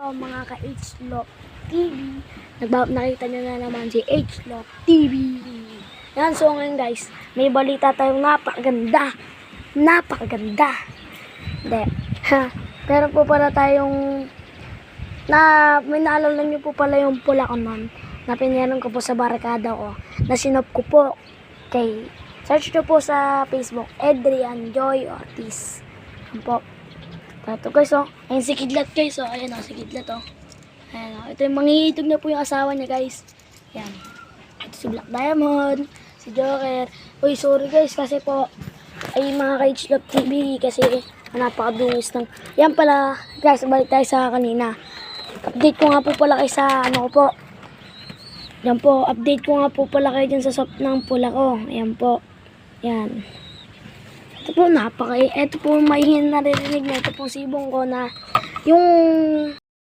po mga ka-H-Lock TV. Nakita nyo na naman si H-Lock TV. Yan, so ngayon guys, may balita tayong napakaganda. Napakaganda. Hindi. Pero po pala tayong may naalala nyo po pala yung pula ko nun na pinayaran ko po sa barkada ko. Na sinop ko po kay search nyo po sa Facebook, Adrian Joy Ortiz. Yan po. Ito guys, oh. Ayan si Kidlat guys, oh. Ayan, oh, si Kidlat, oh. Ayan, oh. Ito yung mangihitog na po yung asawa niya guys. Ayan. Ito si Black Diamond, si Joker. Uy, sorry guys, kasi po, ay mga ka-H-Lock TV, kasi napakadungis ng... Yan pala, guys, balik tayo sa kanina. Update ko nga po pala kayo sa, ano ko po. Yan po, update ko nga po pala kayo dyan sa shop ng pula ko. Ayan po. Yan. Ito po, ito po, maingin naririnig na ito pong sibong ko na yung